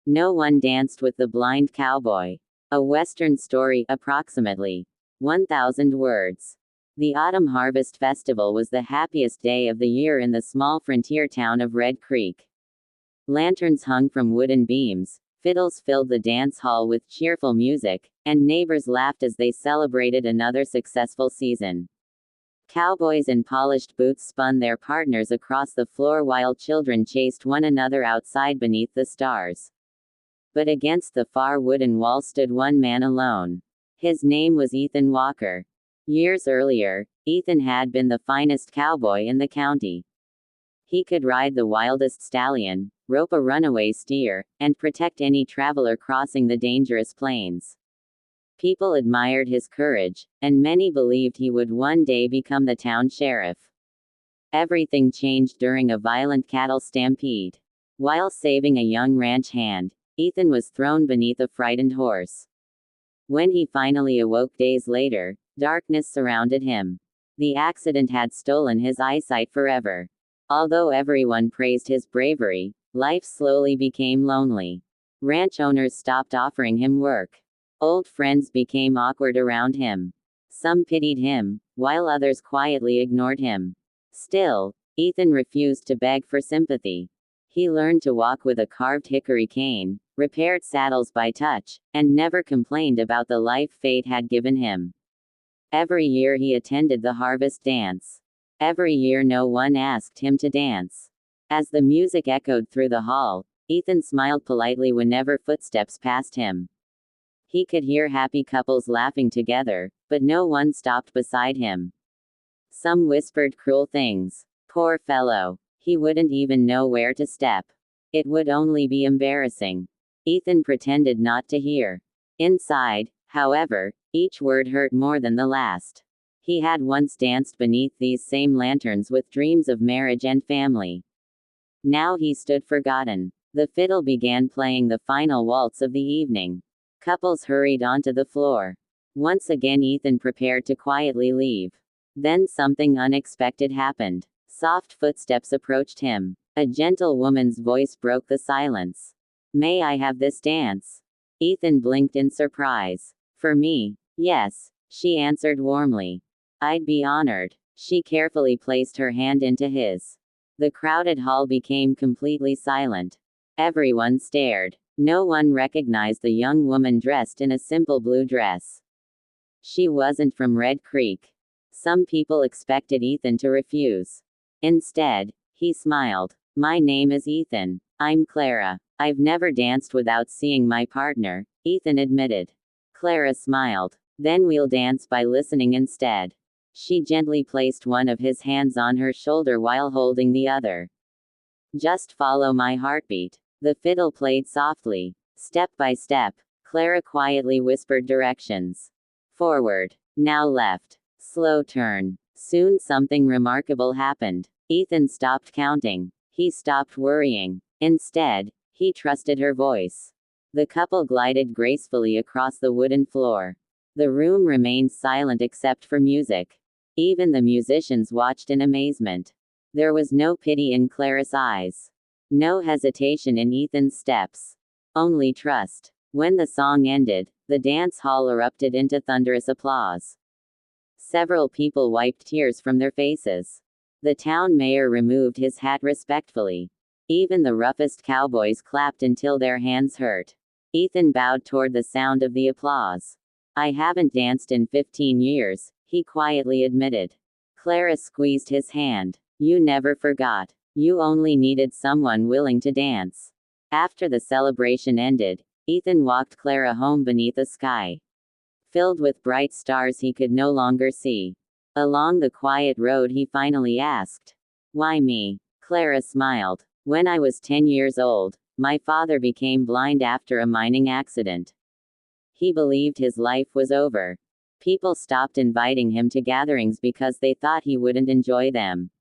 No one danced with the blind cowboy. A Western story, approximately 1,000 words. The Autumn Harvest Festival was the happiest day of the year in the small frontier town of Red Creek. Lanterns hung from wooden beams, fiddles filled the dance hall with cheerful music, and neighbors laughed as they celebrated another successful season. Cowboys in polished boots spun their partners across the floor while children chased one another outside beneath the stars. But against the far wooden wall stood one man alone. His name was Ethan Walker. Years earlier, Ethan had been the finest cowboy in the county. He could ride the wildest stallion, rope a runaway steer, and protect any traveler crossing the dangerous plains. People admired his courage, and many believed he would one day become the town sheriff. Everything changed during a violent cattle stampede. While saving a young ranch hand, Ethan was thrown beneath a frightened horse. When he finally awoke days later, darkness surrounded him. The accident had stolen his eyesight forever. Although everyone praised his bravery, life slowly became lonely. Ranch owners stopped offering him work. Old friends became awkward around him. Some pitied him, while others quietly ignored him. Still, Ethan refused to beg for sympathy. He learned to walk with a carved hickory cane, repaired saddles by touch, and never complained about the life fate had given him. Every year he attended the harvest dance. Every year no one asked him to dance. As the music echoed through the hall, Ethan smiled politely whenever footsteps passed him. He could hear happy couples laughing together, but no one stopped beside him. Some whispered cruel things. Poor fellow. He wouldn't even know where to step. It would only be embarrassing. Ethan pretended not to hear. Inside, however, each word hurt more than the last. He had once danced beneath these same lanterns with dreams of marriage and family. Now he stood forgotten. The fiddle began playing the final waltz of the evening. Couples hurried onto the floor. Once again Ethan prepared to quietly leave. Then something unexpected happened. Soft footsteps approached him. A gentle woman's voice broke the silence. "May I have this dance?" Ethan blinked in surprise. "For me?" "Yes," she answered warmly. "I'd be honored." She carefully placed her hand into his. The crowded hall became completely silent. Everyone stared. No one recognized the young woman dressed in a simple blue dress. She wasn't from Red Creek. Some people expected Ethan to refuse. Instead, he smiled. "My name is Ethan. I'm Clara. I've never danced without seeing my partner," Ethan admitted. Clara smiled. "Then we'll dance by listening instead." She gently placed one of his hands on her shoulder while holding the other. "Just follow my heartbeat." The fiddle played softly. Step by step, Clara quietly whispered directions. Forward. Now left. Slow turn. Soon something remarkable happened. Ethan stopped counting. He stopped worrying. Instead, he trusted her voice. The couple glided gracefully across the wooden floor. The room remained silent except for music. Even the musicians watched in amazement. There was no pity in Clara's eyes. No hesitation in Ethan's steps. Only trust. When the song ended, the dance hall erupted into thunderous applause. Several people wiped tears from their faces. The town mayor removed his hat respectfully. Even the roughest cowboys clapped until their hands hurt. Ethan bowed toward the sound of the applause. "I haven't danced in 15 years, he quietly admitted. Clara squeezed his hand. "You never forgot. You only needed someone willing to dance." After the celebration ended, Ethan walked Clara home beneath a sky filled with bright stars he could no longer see. Along the quiet road he finally asked, "Why me?" Clara smiled. "When I was 10 years old, my father became blind after a mining accident. He believed his life was over. People stopped inviting him to gatherings because they thought he wouldn't enjoy them.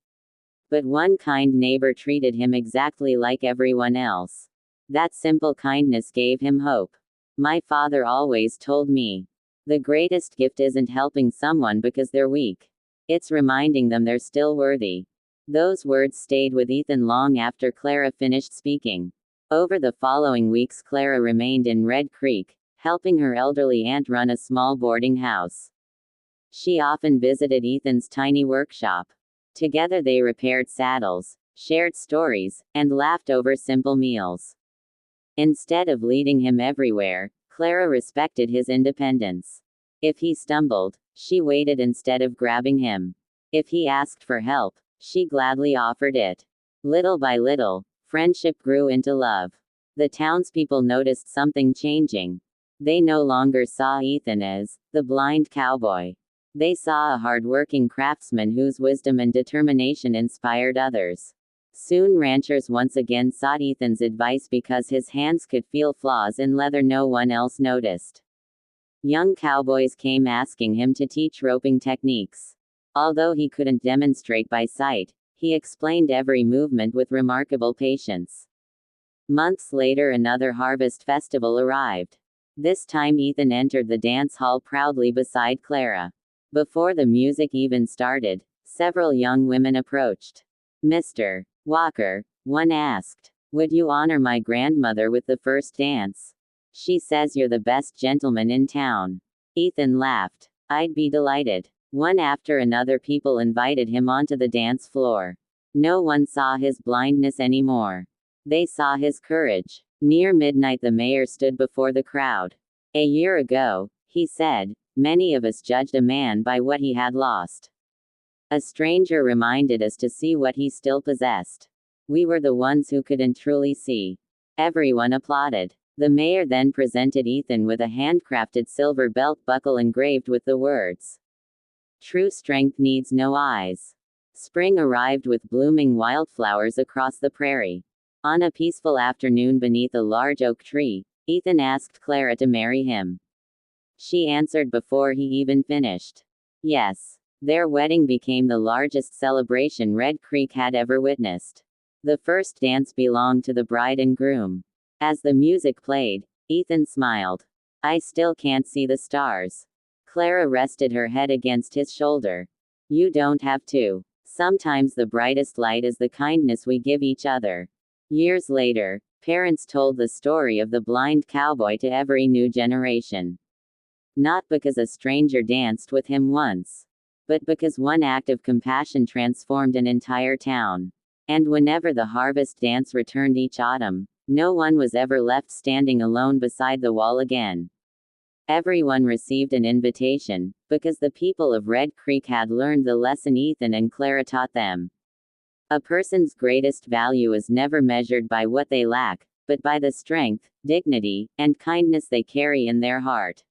But one kind neighbor treated him exactly like everyone else. That simple kindness gave him hope. My father always told me, the greatest gift isn't helping someone because they're weak. It's reminding them they're still worthy." Those words stayed with Ethan long after Clara finished speaking. Over the following weeks, Clara remained in Red Creek, helping her elderly aunt run a small boarding house. She often visited Ethan's tiny workshop. Together they repaired saddles, shared stories, and laughed over simple meals. Instead of leading him everywhere, Clara respected his independence. If he stumbled, she waited instead of grabbing him. If he asked for help, she gladly offered it. Little by little, friendship grew into love. The townspeople noticed something changing. They no longer saw Ethan as the blind cowboy. They saw a hard-working craftsman whose wisdom and determination inspired others. Soon ranchers once again sought Ethan's advice because his hands could feel flaws in leather no one else noticed. Young cowboys came asking him to teach roping techniques. Although he couldn't demonstrate by sight, he explained every movement with remarkable patience. Months later, another harvest festival arrived. This time Ethan entered the dance hall proudly beside Clara. Before the music even started, several young women approached. "Mr. Walker," one asked, "would you honor my grandmother with the first dance? She says you're the best gentleman in town." Ethan laughed. "I'd be delighted." One after another people invited him onto the dance floor. No one saw his blindness anymore. They saw his courage. Near midnight the mayor stood before the crowd. "A year ago," he said, "many of us judged a man by what he had lost. A stranger reminded us to see what he still possessed. We were the ones who couldn't truly see." Everyone applauded. The mayor then presented Ethan with a handcrafted silver belt buckle engraved with the words, "True strength needs no eyes." Spring arrived with blooming wildflowers across the prairie. On a peaceful afternoon beneath a large oak tree, Ethan asked Clara to marry him. She answered before he even finished. Yes. Their wedding became the largest celebration Red Creek had ever witnessed. The first dance belonged to the bride and groom. As the music played, Ethan smiled. "I still can't see the stars." Clara rested her head against his shoulder. "You don't have to. Sometimes the brightest light is the kindness we give each other." Years later, parents told the story of the blind cowboy to every new generation. Not because a stranger danced with him once, but because one act of compassion transformed an entire town. And whenever the harvest dance returned each autumn, no one was ever left standing alone beside the wall again. Everyone received an invitation, because the people of Red Creek had learned the lesson Ethan and Clara taught them. A person's greatest value is never measured by what they lack, but by the strength, dignity, and kindness they carry in their heart.